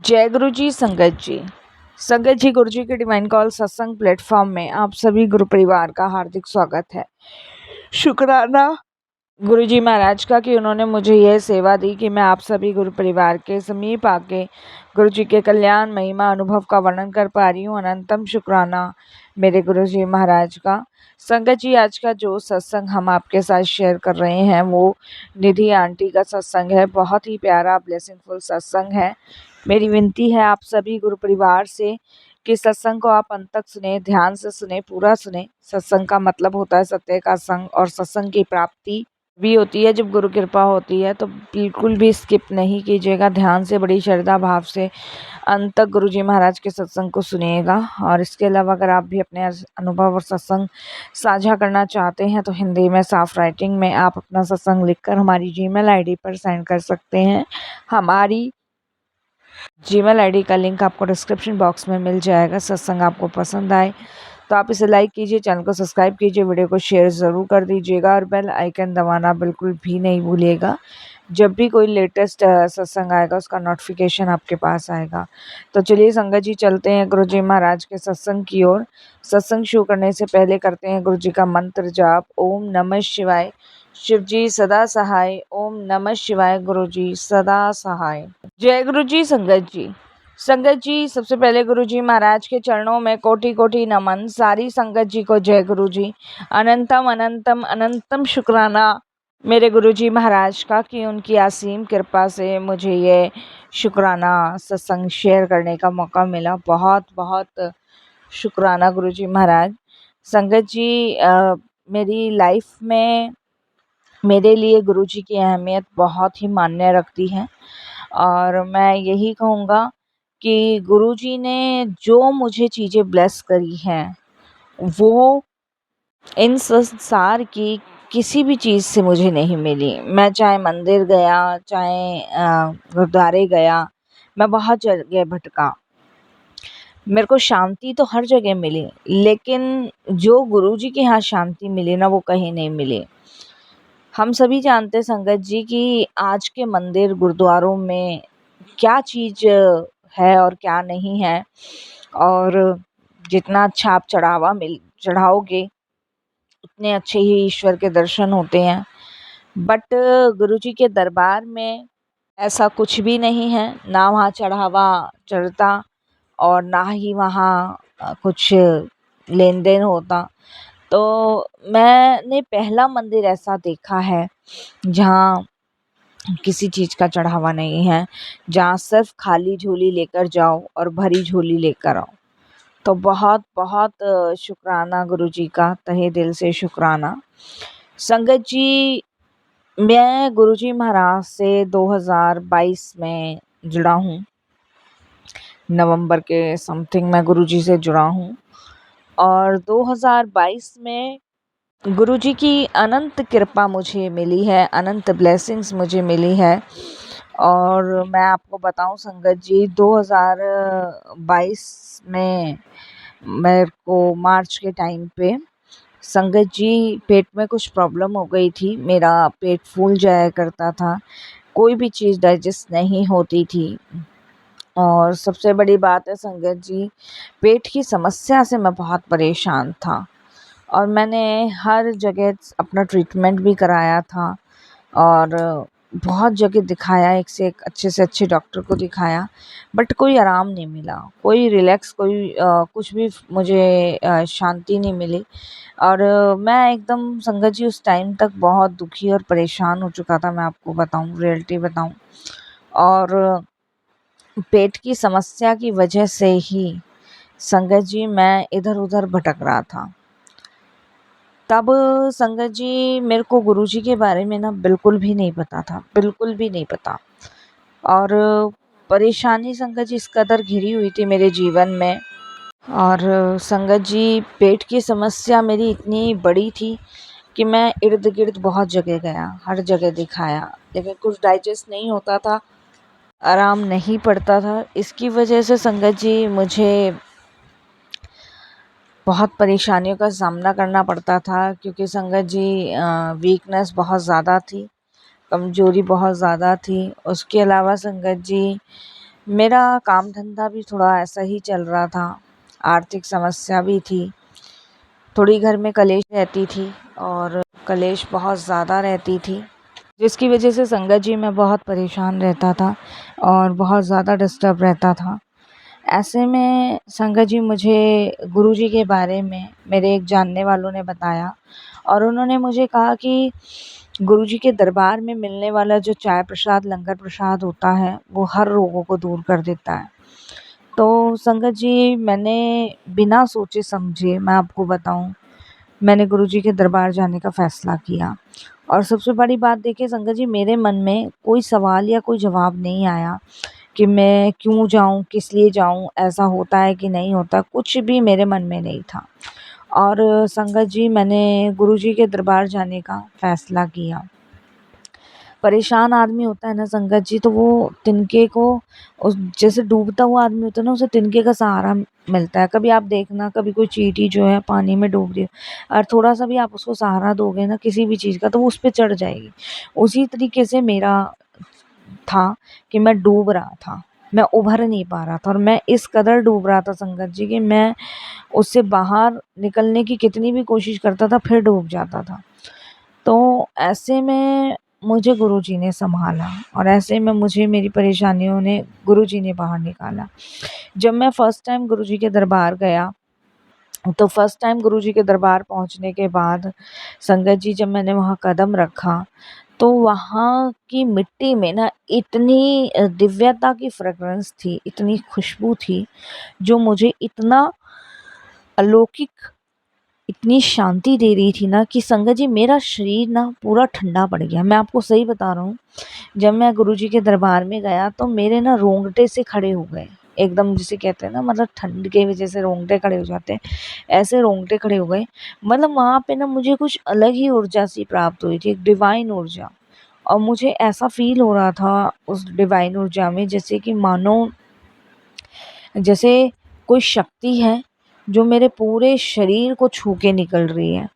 जय गुरु जी। संगत जी गुरु जी के डिवाइन कॉल सत्संग प्लेटफॉर्म में आप सभी गुरु परिवार का हार्दिक स्वागत है। शुक्राना गुरु जी महाराज का कि उन्होंने मुझे यह सेवा दी कि मैं आप सभी गुरु परिवार के समीप आके गुरु जी के कल्याण महिमा अनुभव का वर्णन कर पा रही हूँ। अनंतम शुक्राना मेरे गुरु जी महाराज का। संगत जी, आज का जो सत्संग हम आपके साथ शेयर कर रहे हैं वो निधि आंटी का सत्संग है। बहुत ही प्यारा ब्लेसिंगफुल सत्संग है। मेरी विनती है आप सभी गुरु परिवार से कि सत्संग को आप अंत तक सुने, ध्यान से सुने, पूरा सुने। सत्संग का मतलब होता है सत्य का संग, और सत्संग की प्राप्ति भी होती है जब गुरु कृपा होती है। तो बिल्कुल भी स्किप नहीं कीजिएगा, ध्यान से बड़ी श्रद्धा भाव से अंत तक गुरु जी महाराज के सत्संग को सुनिएगा। और इसके अलावा अगर आप भी अपने अनुभव और सत्संग साझा करना चाहते हैं तो हिंदी में साफ राइटिंग में आप अपना सत्संग लिखकर हमारी जीमेल आईडी पर सेंड कर सकते हैं। हमारी जीमेल आईडी का लिंक आपको डिस्क्रिप्शन बॉक्स में मिल जाएगा। सत्संग आपको पसंद आए तो आप इसे लाइक कीजिए, चैनल को सब्सक्राइब कीजिए, वीडियो को शेयर ज़रूर कर दीजिएगा और बेल आइकन दबाना बिल्कुल भी नहीं भूलिएगा। जब भी कोई लेटेस्ट सत्संग आएगा उसका नोटिफिकेशन आपके पास आएगा। तो चलिए संगत जी, चलते हैं गुरु जी महाराज के सत्संग की ओर। सत्संग शुरू करने से पहले करते हैं गुरु जी का मंत्र जाप। ओम नमः शिवाय। शिव जी सदा सहाय। ओम नमः शिवाय। गुरु जी सदा सहाय। जय गुरु जी। संगत जी, सबसे पहले गुरु जी महाराज के चरणों में कोटि कोटि नमन। सारी संगत जी को जय गुरु जी। अनंतम अनंतम अनंतम शुक्राना मेरे गुरु जी महाराज का कि उनकी असीम कृपा से मुझे ये शुक्राना सत्संग शेयर करने का मौका मिला। बहुत बहुत शुक्राना गुरु जी महाराज। संगत जी, मेरी लाइफ में मेरे लिए गुरु जी की अहमियत बहुत ही मान्य रखती है। और मैं यही कहूँगा कि गुरुजी ने जो मुझे चीज़ें ब्लेस करी हैं वो इन संसार की किसी भी चीज़ से मुझे नहीं मिली। मैं चाहे मंदिर गया, चाहे गुरुद्वारे गया, मैं बहुत जगह भटका, मेरे को शांति तो हर जगह मिली, लेकिन जो गुरुजी के यहाँ शांति मिली ना वो कहीं नहीं मिली। हम सभी जानते हैं संगत जी कि आज के मंदिर गुरुद्वारों में क्या चीज़ है और क्या नहीं है। और जितना अच्छा आप चढ़ाओगे उतने अच्छे ही ईश्वर के दर्शन होते हैं। बट गुरुजी के दरबार में ऐसा कुछ भी नहीं है। ना वहाँ चढ़ावा चढ़ता और ना ही वहाँ कुछ लेन देन होता। तो मैंने पहला मंदिर ऐसा देखा है जहाँ किसी चीज़ का चढ़ावा नहीं है, जहाँ सिर्फ खाली झोली लेकर जाओ और भरी झोली लेकर आओ। तो बहुत बहुत शुक्राना गुरुजी का, तहे दिल से शुक्राना। संगत जी, मैं गुरुजी महाराज से 2022 में जुड़ा हूँ। नवंबर के समथिंग मैं गुरुजी से जुड़ा हूँ और 2022 में गुरुजी की अनंत कृपा मुझे मिली है, अनंत ब्लेसिंग्स मुझे मिली है। और मैं आपको बताऊं संगत जी, 2022 में मेरे को मार्च के टाइम पे संगत जी पेट में कुछ प्रॉब्लम हो गई थी। मेरा पेट फूल जाया करता था, कोई भी चीज़ डाइजेस्ट नहीं होती थी। और सबसे बड़ी बात है संगत जी, पेट की समस्या से मैं बहुत परेशान था और मैंने हर जगह अपना ट्रीटमेंट भी कराया था और बहुत जगह दिखाया, एक से एक अच्छे से अच्छे डॉक्टर को दिखाया, बट कोई आराम नहीं मिला, कोई रिलैक्स, कोई कुछ भी मुझे शांति नहीं मिली। और मैं एकदम संगत जी उस टाइम तक बहुत दुखी और परेशान हो चुका था। मैं आपको बताऊं, रियलिटी बताऊं, और पेट की समस्या की वजह से ही संगत जी मैं इधर उधर भटक रहा था। तब संगत जी मेरे को गुरुजी के बारे में ना बिल्कुल भी नहीं पता था, बिल्कुल भी नहीं पता। और परेशानी संगत जी इस कदर घिरी हुई थी मेरे जीवन में। और संगत जी पेट की समस्या मेरी इतनी बड़ी थी कि मैं इर्द गिर्द बहुत जगह गया, हर जगह दिखाया, लेकिन कुछ डाइजेस्ट नहीं होता था, आराम नहीं पड़ता था। इसकी वजह से संगत जी मुझे बहुत परेशानियों का सामना करना पड़ता था, क्योंकि संगत जी वीकनेस बहुत ज़्यादा थी, कमज़ोरी बहुत ज़्यादा थी। उसके अलावा संगत जी मेरा काम धंधा भी थोड़ा ऐसा ही चल रहा था, आर्थिक समस्या भी थी, थोड़ी घर में कलेश रहती थी और कलेश बहुत ज़्यादा रहती थी, जिसकी वजह से संगत जी मैं बहुत परेशान रहता था और बहुत ज़्यादा डिस्टर्ब रहता था। ऐसे में संगत जी मुझे गुरुजी के बारे में मेरे एक जानने वालों ने बताया और उन्होंने मुझे कहा कि गुरुजी के दरबार में मिलने वाला जो चाय प्रसाद, लंगर प्रसाद होता है, वो हर रोगों को दूर कर देता है। तो संगत जी मैंने बिना सोचे समझे, मैं आपको बताऊँ, मैंने गुरुजी के दरबार जाने का फ़ैसला किया। और सबसे बड़ी बात देखिए संगत जी, मेरे मन में कोई सवाल या कोई जवाब नहीं आया कि मैं क्यों जाऊँ, किस लिए जाऊँ, ऐसा होता है कि नहीं होता, कुछ भी मेरे मन में नहीं था। और संगत जी मैंने गुरुजी के दरबार जाने का फ़ैसला किया। परेशान आदमी होता है ना संगत जी, तो वो तिनके को उस जैसे डूबता हुआ आदमी होता है ना, उसे तिनके का सहारा मिलता है। कभी आप देखना, कभी कोई चींटी जो है पानी में डूब रही है और थोड़ा सा भी आप उसको सहारा दोगे ना किसी भी चीज़ का, तो वो उस पे चढ़ जाएगी। उसी तरीके से मेरा था कि मैं डूब रहा था, मैं उभर नहीं पा रहा था और मैं इस कदर डूब रहा था संगत जी कि मैं उससे बाहर निकलने की कितनी भी कोशिश करता था, फिर डूब जाता था। तो ऐसे में मुझे गुरुजी ने सँभाला और ऐसे में मुझे मेरी परेशानियों ने गुरुजी ने बाहर निकाला। जब मैं फर्स्ट टाइम गुरुजी के दरबार गया, तो फर्स्ट टाइम गुरुजी के दरबार पहुँचने के बाद संगत जी जब मैंने वहाँ कदम रखा, तो वहाँ की मिट्टी में ना इतनी दिव्यता की फ्रेग्रेंस थी, इतनी खुशबू थी, जो मुझे इतना अलौकिक, इतनी शांति दे रही थी ना कि संगत जी मेरा शरीर ना पूरा ठंडा पड़ गया। मैं आपको सही बता रहा हूँ, जब मैं गुरुजी के दरबार में गया तो मेरे ना रोंगटे से खड़े हो गए। एकदम जिसे कहते हैं ना, मतलब ठंड के वजह से रोंगटे खड़े हो जाते हैं, ऐसे रोंगटे खड़े हो गए। मतलब वहाँ पे ना मुझे कुछ अलग ही ऊर्जा सी प्राप्त हुई थी, एक डिवाइन ऊर्जा। और मुझे ऐसा फ़ील हो रहा था उस डिवाइन ऊर्जा में, जैसे कि मानो जैसे कोई शक्ति है जो मेरे पूरे शरीर को छू के निकल रही है।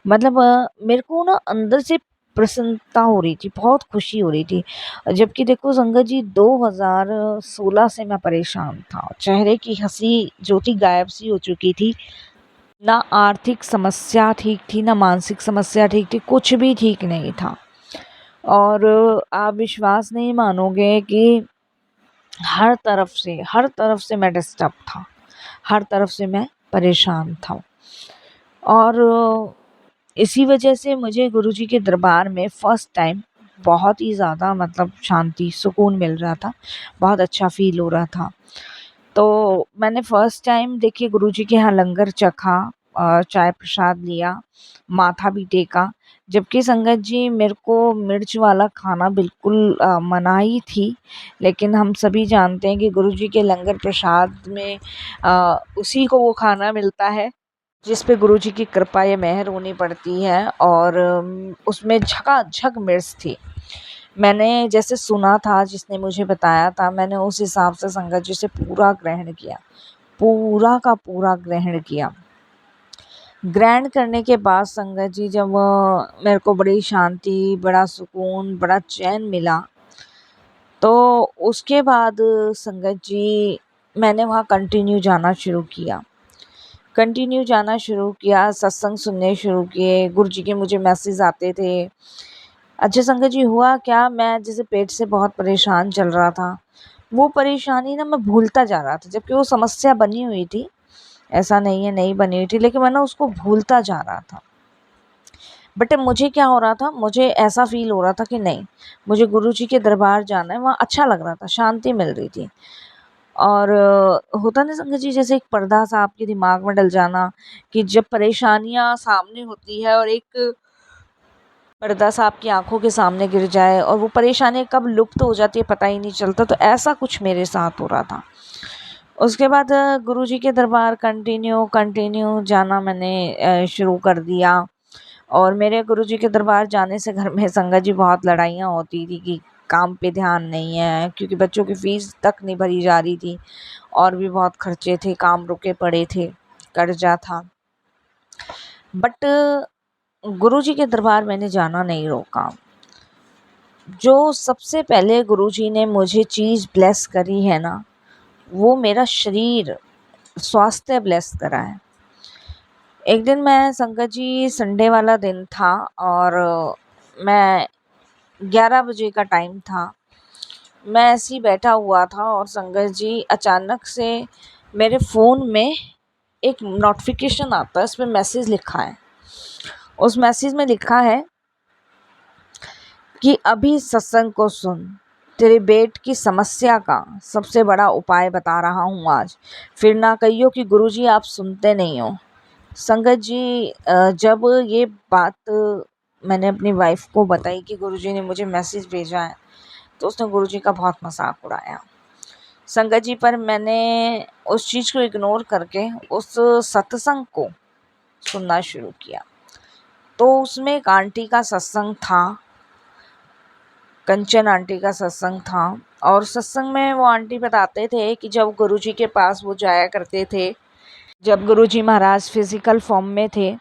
मतलब मेरे को ना अंदर से प्रसन्नता हो रही थी, बहुत खुशी हो रही थी। जबकि देखो संगत जी 2016 से मैं परेशान था। चेहरे की हँसी जो थी गायब सी हो चुकी थी। ना आर्थिक समस्या ठीक थी, ना मानसिक समस्या ठीक थी, कुछ भी ठीक नहीं था। और आप विश्वास नहीं मानोगे कि हर तरफ से मैं डिस्टर्ब था, हर तरफ से मैं परेशान था। और इसी वजह से मुझे गुरुजी के दरबार में फर्स्ट टाइम बहुत ही ज़्यादा मतलब शांति, सुकून मिल रहा था, बहुत अच्छा फ़ील हो रहा था। तो मैंने फर्स्ट टाइम देखिए गुरुजी के यहाँ लंगर चखा, चाय प्रसाद लिया, माथा भी टेका। जबकि संगत जी मेरे को मिर्च वाला खाना बिल्कुल मनाही थी, लेकिन हम सभी जानते हैं कि गुरुजी के लंगर प्रसाद में उसी को वो खाना मिलता है जिस पे गुरुजी की कृपा या मेहर होनी पड़ती है। और उसमें झकाझक मिर्च थी। मैंने जैसे सुना था, जिसने मुझे बताया था, मैंने उस हिसाब से संगत जी से पूरा ग्रहण किया, पूरा का पूरा ग्रहण किया। ग्रहण करने के बाद संगत जी जब मेरे को बड़ी शांति, बड़ा सुकून, बड़ा चैन मिला, तो उसके बाद संगत जी मैंने वहाँ कंटिन्यू जाना शुरू किया, सत्संग सुनने शुरू किए, गुरुजी के मुझे मैसेज आते थे। अच्छा संगत जी हुआ क्या, मैं जैसे पेट से बहुत परेशान चल रहा था, वो परेशानी ना मैं भूलता जा रहा था, जबकि वो समस्या बनी हुई थी, ऐसा नहीं है नहीं बनी हुई थी, लेकिन मैं ना उसको भूलता जा रहा था। बट मुझे क्या हो रहा था, मुझे ऐसा फ़ील हो रहा था कि नहीं, मुझे गुरुजी के दरबार जाना है, वहाँ अच्छा लग रहा था, शांति मिल रही थी। और होता ना संगत जी जैसे एक पर्दा सा आपके दिमाग में डल जाना, कि जब परेशानियाँ सामने होती है और एक पर्दा सा आपकी आँखों के सामने गिर जाए और वो परेशानी कब लुप्त हो जाती है पता ही नहीं चलता, तो ऐसा कुछ मेरे साथ हो रहा था। उसके बाद गुरुजी के दरबार कंटिन्यू जाना मैंने शुरू कर दिया। और मेरे गुरुजी के दरबार जाने से घर में संगत जी बहुत लड़ाइयाँ होती थी कि काम पे ध्यान नहीं है, क्योंकि बच्चों की फ़ीस तक नहीं भरी जा रही थी और भी बहुत खर्चे थे, काम रुके पड़े थे, कर्जा था। बट गुरुजी के दरबार मैंने जाना नहीं रोका। जो सबसे पहले गुरुजी ने मुझे चीज़ ब्लेस करी है ना, वो मेरा शरीर स्वास्थ्य ब्लेस करा है। एक दिन मैं संगत जी, संडे वाला दिन था और मैं 11 बजे का टाइम था। मैं ऐसे ही बैठा हुआ था और संगत जी अचानक से मेरे फ़ोन में एक नोटिफिकेशन आता है, उसमें मैसेज लिखा है। उस मैसेज में लिखा है कि अभी सत्संग को सुन, तेरे बेट की समस्या का सबसे बड़ा उपाय बता रहा हूँ आज, फिर ना कहियो कि गुरुजी आप सुनते नहीं हो। संगत जी, जब ये बात मैंने अपनी वाइफ को बताई कि गुरुजी ने मुझे मैसेज भेजा है, तो उसने गुरुजी का बहुत मजाक उड़ाया। संगत जी, पर मैंने उस चीज़ को इग्नोर करके उस सत्संग को सुनना शुरू किया। तो उसमें एक आंटी का सत्संग था, कंचन आंटी का सत्संग था। और सत्संग में वो आंटी बताते थे कि जब गुरुजी के पास वो जाया करते थे, जब गुरुजी महाराज फिजिकल फॉर्म में थे,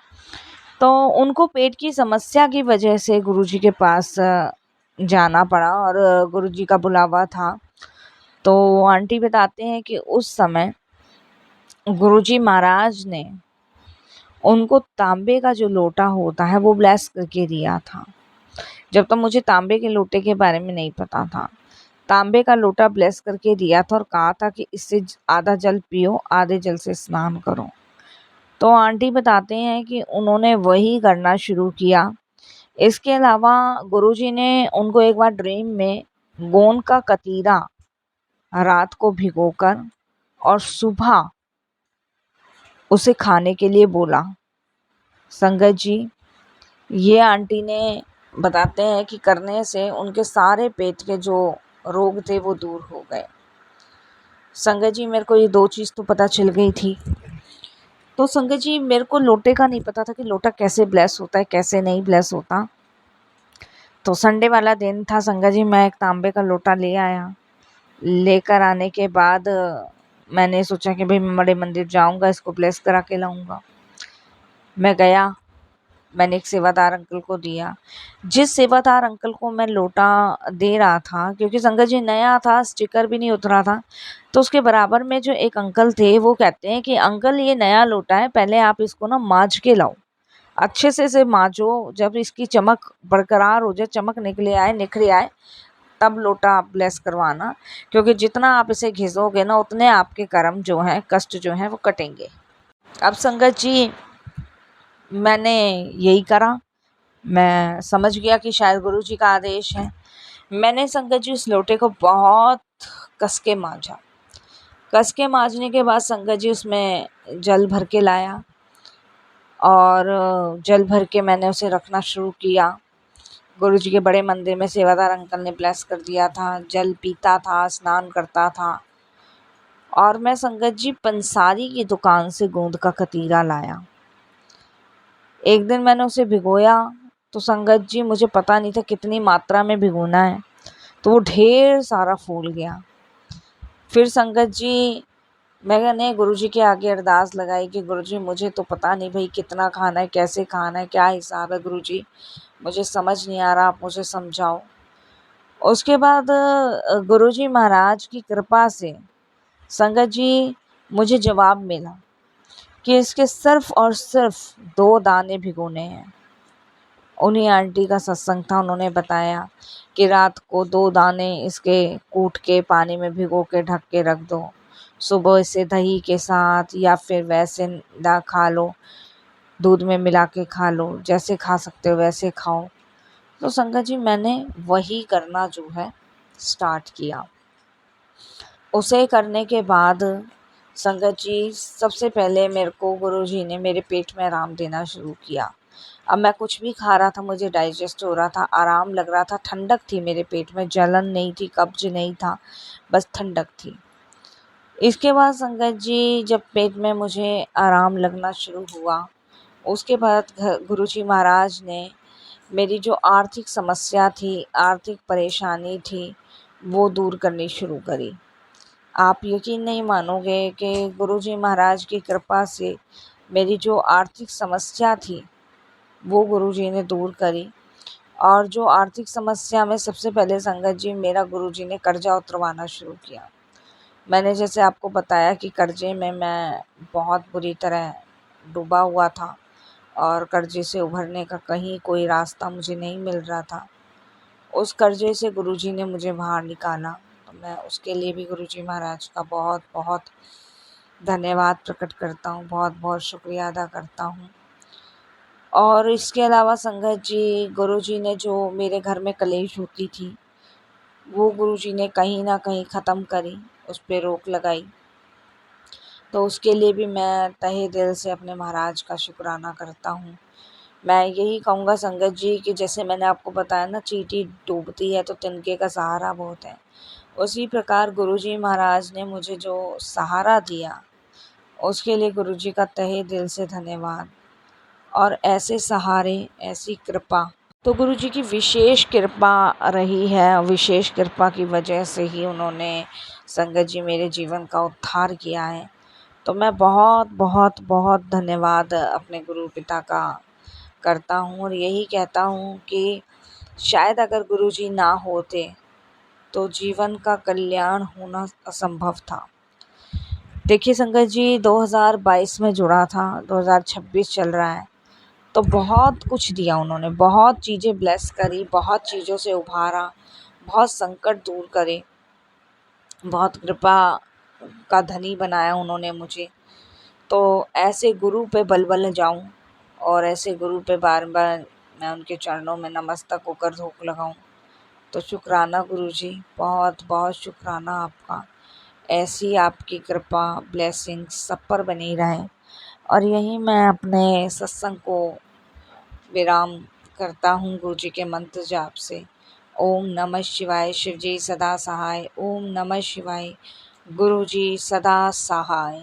तो उनको पेट की समस्या की वजह से गुरुजी के पास जाना पड़ा और गुरुजी का बुलावा था। तो आंटी बताते हैं कि उस समय गुरुजी महाराज ने उनको तांबे का जो लोटा होता है वो ब्लेस करके दिया था। जब तक मुझे तांबे के लोटे के बारे में नहीं पता था, तांबे का लोटा ब्लेस करके दिया था और कहा था कि इससे आधा जल पियो, आधे जल से स्नान करो। तो आंटी बताते हैं कि उन्होंने वही करना शुरू किया। इसके अलावा गुरुजी ने उनको एक बार ड्रीम में गोंद का कतीरा रात को भिगोकर और सुबह उसे खाने के लिए बोला। संगत जी, ये आंटी ने बताते हैं कि करने से उनके सारे पेट के जो रोग थे वो दूर हो गए। संगत जी, मेरे को ये दो चीज़ तो पता चल गई थी। तो संगत जी, मेरे को लोटे का नहीं पता था कि लोटा कैसे ब्लेस होता है, कैसे नहीं ब्लेस होता। तो संडे वाला दिन था संगत जी, मैं एक तांबे का लोटा ले आया। लेकर आने के बाद मैंने सोचा कि भाई मैं बड़े मंदिर जाऊंगा, इसको ब्लेस करा के लाऊंगा। मैं गया, मैंने एक सेवादार अंकल को दिया। जिस सेवादार अंकल को मैं लोटा दे रहा था, क्योंकि संगत जी नया था, स्टिकर भी नहीं उतरा था, तो उसके बराबर में जो एक अंकल थे वो कहते हैं कि अंकल ये नया लोटा है, पहले आप इसको ना मांझ के लाओ, अच्छे से इसे मांझो, जब इसकी चमक बरकरार हो जाए, चमक निकले आए, निखरे आए, तब लोटा आप ब्लेस करवाना, क्योंकि जितना आप इसे घिसोगे ना उतने आपके कर्म जो हैं, कष्ट जो हैं वो कटेंगे। अब संगत जी, मैंने यही करा। मैं समझ गया कि शायद गुरुजी का आदेश है। मैंने संगत जी उस लोटे को बहुत कस के मांझा। कस के मांझने के बाद संगत जी उसमें जल भर के लाया और जल भर के मैंने उसे रखना शुरू किया। गुरुजी के बड़े मंदिर में सेवादार अंकल ने ब्लेस कर दिया था, जल पीता था, स्नान करता था। और मैं संगत जी पंसारी की दुकान से गोंद का कतीरा लाया। एक दिन मैंने उसे भिगोया, तो संगत जी मुझे पता नहीं था कितनी मात्रा में भिगोना है, तो वो ढेर सारा फूल गया। फिर संगत जी मैंने गुरुजी के आगे अरदास लगाई कि गुरुजी मुझे तो पता नहीं भाई कितना खाना है, कैसे खाना है, क्या हिसाब है गुरुजी, मुझे समझ नहीं आ रहा, आप मुझे समझाओ। उसके बाद गुरुजी महाराज की कृपा से संगत जी मुझे जवाब मिला कि इसके सिर्फ और सिर्फ 2 दाने भिगोने हैं। उन्हीं आंटी का सत्संग था, उन्होंने बताया कि रात को 2 दाने इसके कूट के पानी में भिगो के ढक के रख दो, सुबह इसे दही के साथ या फिर वैसे खा लो, दूध में मिला के खा लो, जैसे खा सकते हो वैसे खाओ। तो संगत जी मैंने वही करना जो है स्टार्ट किया। उसे करने के बाद संगत जी सबसे पहले मेरे को गुरुजी ने मेरे पेट में आराम देना शुरू किया। अब मैं कुछ भी खा रहा था, मुझे डाइजेस्ट हो रहा था, आराम लग रहा था, ठंडक थी मेरे पेट में, जलन नहीं थी, कब्ज नहीं था, बस ठंडक थी। इसके बाद संगत जी जब पेट में मुझे आराम लगना शुरू हुआ, उसके बाद गुरुजी महाराज ने मेरी जो आर्थिक समस्या थी, आर्थिक परेशानी थी, वो दूर करनी शुरू करी। आप यकीन नहीं मानोगे कि गुरुजी महाराज की कृपा से मेरी जो आर्थिक समस्या थी वो गुरुजी ने दूर करी और जो आर्थिक समस्या में सबसे पहले संगत जी मेरा गुरुजी ने कर्जा उतरवाना शुरू किया। मैंने जैसे आपको बताया कि कर्जे में मैं बहुत बुरी तरह डूबा हुआ था और कर्जे से उभरने का कहीं कोई रास्ता मुझे नहीं मिल रहा था। उस कर्जे से गुरुजी ने मुझे बाहर निकाला, तो मैं उसके लिए भी गुरुजी महाराज का बहुत बहुत धन्यवाद प्रकट करता हूँ, बहुत बहुत शुक्रिया अदा करता हूँ। और इसके अलावा संगत जी, गुरुजी ने जो मेरे घर में कलेश होती थी वो गुरुजी ने कहीं ना कहीं ख़त्म करी, उस पे रोक लगाई। तो उसके लिए भी मैं तहे दिल से अपने महाराज का शुक्राना करता हूँ। मैं यही कहूँगा संगत जी कि जैसे मैंने आपको बताया ना, चींटी डूबती है तो तिनके का सहारा बहुत है। उसी प्रकार गुरुजी महाराज ने मुझे जो सहारा दिया उसके लिए गुरुजी का तहे दिल से धन्यवाद। और ऐसे सहारे, ऐसी कृपा तो गुरुजी की विशेष कृपा रही है। विशेष कृपा की वजह से ही उन्होंने संगत जी मेरे जीवन का उद्धार किया है। तो मैं बहुत बहुत बहुत धन्यवाद अपने गुरु पिता का करता हूँ और यही कहता हूँ कि शायद अगर गुरुजी ना होते तो जीवन का कल्याण होना असंभव था। देखिए संगत जी, 2022 में जुड़ा था, 2026 चल रहा है, तो बहुत कुछ दिया उन्होंने, बहुत चीज़ें ब्लेस करी, बहुत चीज़ों से उभारा, बहुत संकट दूर करे, बहुत कृपा का धनी बनाया उन्होंने मुझे। तो ऐसे गुरु पे बल बल जाऊं और ऐसे गुरु पे बार बार मैं उनके चरणों में नमस्तक होकर धूप लगाऊं। तो शुक्राना गुरुजी, बहुत बहुत शुक्राना आपका। ऐसी आपकी कृपा, ब्लेसिंग्स सब पर बनी रहे। और यहीं मैं अपने सत्संग को विराम करता हूँ गुरुजी के मंत्र जाप से। ओम नमः शिवाय। शिवजी सदा सहाय। ओम नमः शिवाय। गुरुजी सदा सहाय।